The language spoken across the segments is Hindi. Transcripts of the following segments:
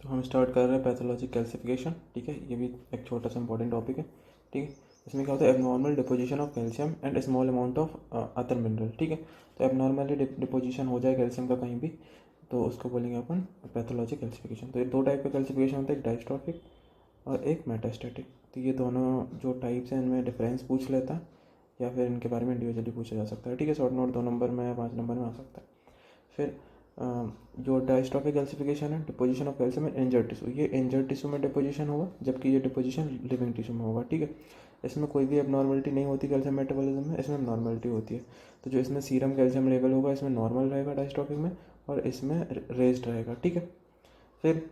तो हम स्टार्ट कर रहे हैं पैथोलॉजी कैल्सिफिकेशन। ठीक है, ये भी एक छोटा सा इंपॉर्टेंट टॉपिक है। ठीक है, इसमें क्या होता है, abnormal deposition of calcium and small amount of other mineral. ठीक है, तो एबनॉर्मली डिपोजिशन हो जाए कैल्शियम का कहीं भी, तो उसको बोलेंगे अपन पैथोलॉजी कैल्सिफिकेशन। तो ये दो टाइप का कैल्सिफिकेशन होता है, एक डायस्ट्रॉफिक और एक मेटास्टैटिक। तो ये दोनों जो टाइप्स हैं इनमें डिफरेंस पूछ लेता है या फिर इनके बारे में इंडिविजुअली पूछा जा सकता है। ठीक है, शॉर्ट नोट 2 नंबर में या 5 नंबर में आ सकता है। फिर जो डायस्ट्रॉफिक कैल्सिफिकेशन है, deposition of calcium in injured tissue, ये इंजर्ड टिश्यू में डिपोजिशन होगा, जबकि ये डिपोजिशन लिविंग टिश्यू में होगा। ठीक है, इसमें कोई भी एबनॉर्मलिटी नहीं होती कैल्शियम मेटाबॉलिज्म में, इसमें नॉर्मलिटी होती है। तो जो इसमें सीरम कैल्शियम लेवल होगा इसमें नॉर्मल रहेगा डायस्ट्रॉफिक में, और इसमें रेज्ड रहेगा। ठीक है, फिर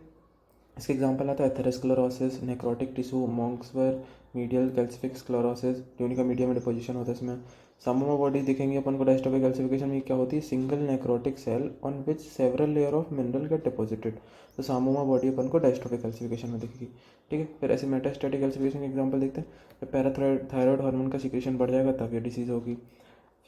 इसके एग्जांपल आता है atherosclerosis, necrotic tissue, Monckeberg medial calcific sclerosis, tunica media में डिपोजिशन होता है इसमें। सामोमा बॉडी दिखेंगे अपन को डायस्ट्रॉफिक कैल्सिफिकेशन में, क्या होती है, single necrotic cell on which several layer of mineral get deposited. तो सामोमा बॉडी अपन को डायस्ट्रॉफिक कैल्सिफिकेशन में दिखेगी। ठीक है, फिर ऐसे मेटास्टैटिक कैल्सिफिकेशन के एग्जांपल देखते हैं। पैराथायरॉयड हार्मोन का सिक्रेशन बढ़ जाएगा तब ये डिसीज़ होगी।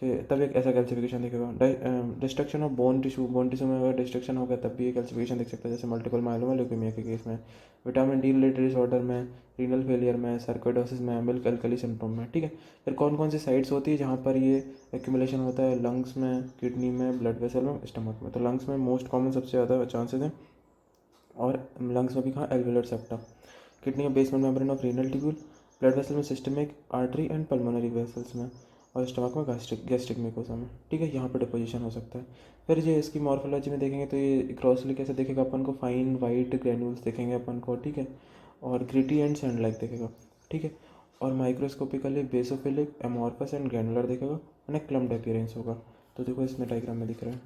फिर तब एक ऐसा कैल्सिफिकेशन दिखेगा। डिस्ट्रक्शन ऑफ बोन टिश्यू में अगर डिस्ट्रक्शन होगा तब भी ये कैल्सिफिकेशन दिख सकता है, जैसे मल्टीपल माइलोमा ल्यूकेमिया के केस में, विटामिन डी रिलेटेड डिसऑर्डर में, रीनल फेलियर में, सर्कोइडोसिस में, मिल्क अल्कली सिंड्रोम में। ठीक है, फिर कौन कौन सी साइट्स होती है जहाँ पर ये एक्यूमुलेशन होता है, लंग्स में, किडनी में, ब्लड वेसल में, स्टमक में। तो लंग्स में मोस्ट कॉमन सबसे ज़्यादा चांसेस हैं, और लंग्स में भी कहाँ, एल्वेलर सेप्टा। किडनी में basement membrane of renal tubule, blood vessel में systemic artery and pulmonary vessels में, और स्टमक में गैस्ट्रिक म्यूकोसा में। ठीक है, यहाँ पर डिपोजिशन हो सकता है। फिर ये इसकी मॉर्फोलॉजी में देखेंगे तो ये ग्रॉसली कैसे दिखेगा अपन को, फाइन वाइट ग्रैन्यूल्स दिखेंगे अपन को। ठीक है, और ग्रिटी एंड सैंड लाइक दिखेगा। ठीक है, और microscopically basophilic, amorphous and granular दिखेगा, और क्लम्प्ड अपीयरेंस होगा। तो देखो इसमें डायग्राम में दिख रहा है।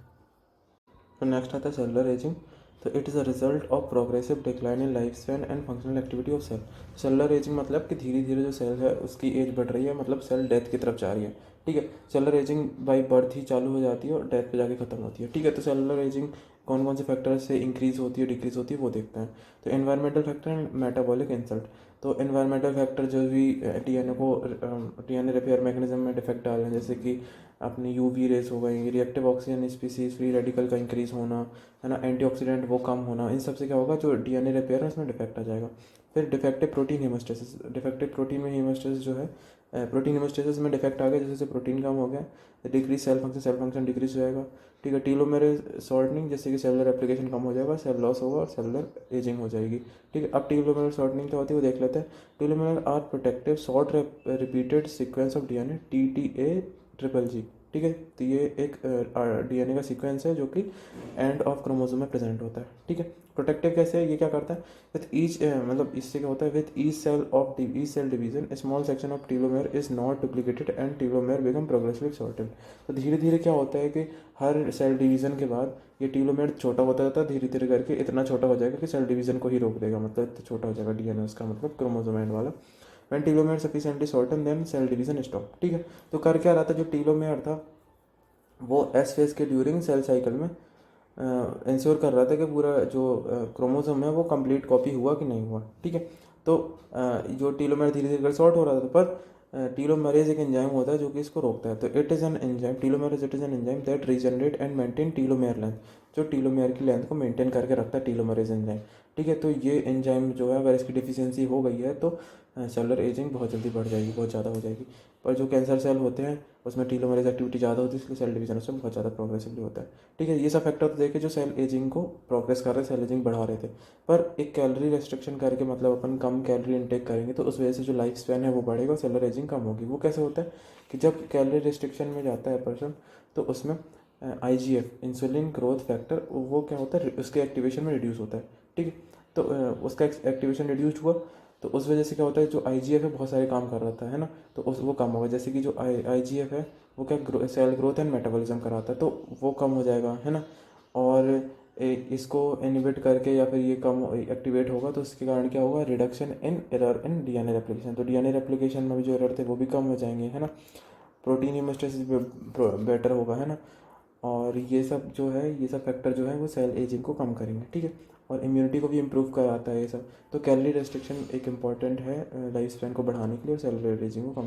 तो नेक्स्ट आता है सेलुलर एजिंग। तो it is a result of progressive decline in life span and functional activity of cell. Cellular ageing मतलब कि धीरे धीरे जो सेल है उसकी एज बढ़ रही है, मतलब सेल डेथ की तरफ जा रही है। ठीक है, सेलुलर एजिंग बाई बर्थ ही चालू हो जाती है और डेथ पे जाके खत्म होती है। ठीक है, तो सेलुलर एजिंग कौन कौन से फैक्टर से इंक्रीज होती है, डिक्रीज होती है, वो देखते हैं। तो environmental factor and metabolic insult. तो एनवायरमेंटल फैक्टर जो भी टीएनए रिपेयर मैकेनिज्म में डिफेक्ट डाल रहे हैं, जैसे कि अपनी यूवी रेस हो गई, reactive oxygen species, free radical का इंक्रीज होना, है ना, एंटीऑक्सीडेंट वो कम होना, इन सब से क्या होगा, जो डीएनए रिपेयर है उसमें डिफेक्ट आ जाएगा। फिर defective protein haemostasis, defective protein में हीमोस्टेसिस जो है, प्रोटीन हीमोस्टेसिस में डिफेक्ट आ गया, जैसे प्रोटीन कम हो गया, डिक्रीज सेल फंक्शन डिक्रीज हो जाएगा। ठीक है, टीलोमेर शॉर्टनिंग, जैसे कि सेलुलर एप्लीकेशन कम हो जाएगा, सेल लॉस होगा और सेलुलर एजिंग हो जाएगी। ठीक है, अब टीलोमेर शॉर्टनिंग क्या होती है वो देख लेते हैं। Telomere are protective short repeated sequence of DNA, TTA-GGG। ठीक है, तो ये एक डीएनए का सीक्वेंस है जो कि एंड ऑफ क्रोमोसोम में प्रेजेंट होता है। ठीक है, प्रोटेक्टिव कैसे है, ये क्या करता है, विथ ईच मतलब इससे क्या होता है, with each cell division small section of telomere is not duplicated and telomere become progressively shortened. तो धीरे धीरे क्या होता है कि हर सेल डिवीजन के बाद ये टीलोमेर छोटा होता जाता है, धीरे धीरे करके इतना छोटा हो जाएगा कि सेल डिवीजन को ही रोक देगा, मतलब इतना छोटा हो जाएगा डीएनए उसका, मतलब क्रोमोसोम एंड वाला। When telomere sufficiently shorten then cell division stop. ठीक है, तो कर क्या रहा था, जो टीलोमेर था वो एस फेज के ड्यूरिंग सेल साइकिल में इंश्योर कर रहा था कि पूरा जो क्रोमोसोम है वो कंप्लीट कॉपी हुआ कि नहीं हुआ। ठीक है, तो जो टीलोमेर धीरे धीरे शॉर्ट हो रहा था, पर टीलोमेरेज एक एंजाइम होता है जो कि इसको रोकता है। तो it is an enzyme, telomerase it is an enzyme that regenerate and maintain telomere length, जो टीलोमेर की लेंथ को मेंटेन करके रखता है टीलोमेरेज एंजाइम। ठीक है, तो ये एंजाइम जो है अगर इसकी डिफिशियंसी हो गई है तो सेलुलर एजिंग बहुत जल्दी बढ़ जाएगी, बहुत ज़्यादा हो जाएगी। पर जो कैंसर सेल होते हैं उसमें टीलोमेरेज एक्टिविटी ज़्यादा होती है, इसलिए सेल डिवीजन उसमें बहुत ज़्यादा प्रोग्रेसिवली होता है। ठीक है, ये सब फैक्टर तो देखे जो सेल एजिंग को प्रोग्रेस कर रहे थे, सेल एजिंग बढ़ा रहे थे। पर एक कैलोरी रेस्ट्रिक्शन करके, मतलब अपन कम कैलोरी इनटेक करेंगे तो उस वजह से जो लाइफ स्पैन है वो बढ़ेगा और सेलुलर एजिंग कम होगी। वो कैसे होता है कि जब कैलोरी रेस्ट्रिक्शन में जाता है पर्सन तो उसमें IGF, इंसुलिन ग्रोथ फैक्टर, वो क्या होता है, उसके एक्टिवेशन में रिड्यूस होता है। ठीक है, तो उसका एक्टिवेशन रिड्यूस हुआ तो उस वजह से क्या होता है, जो IGF है बहुत सारे काम कर रहा था, है ना, तो उस वो कम होगा। जैसे कि जो IGF है वो क्या सेल ग्रोथ एंड मेटाबॉलिज्म कराता है, तो वो कम हो जाएगा, है ना। और इसको इनहिबिट करके या फिर ये कम एक्टिवेट होगा तो उसके कारण क्या होगा, reduction in error in DNA replication. तो डीएनए रेप्लिकेशन में भी जो एरर थे वो भी कम हो जाएंगे, है ना। प्रोटीन हेमोस्टेसिस बेटर होगा, है ना। और ये सब जो है, ये सब फैक्टर जो है वो सेल एजिंग को कम करेंगे। ठीक है, और इम्यूनिटी को भी इम्प्रूव कराता है ये सब। तो कैलोरी रेस्ट्रिक्शन एक इम्पॉर्टेंट है लाइफ स्पैन को बढ़ाने के लिए और सेलुलर एजिंग को कम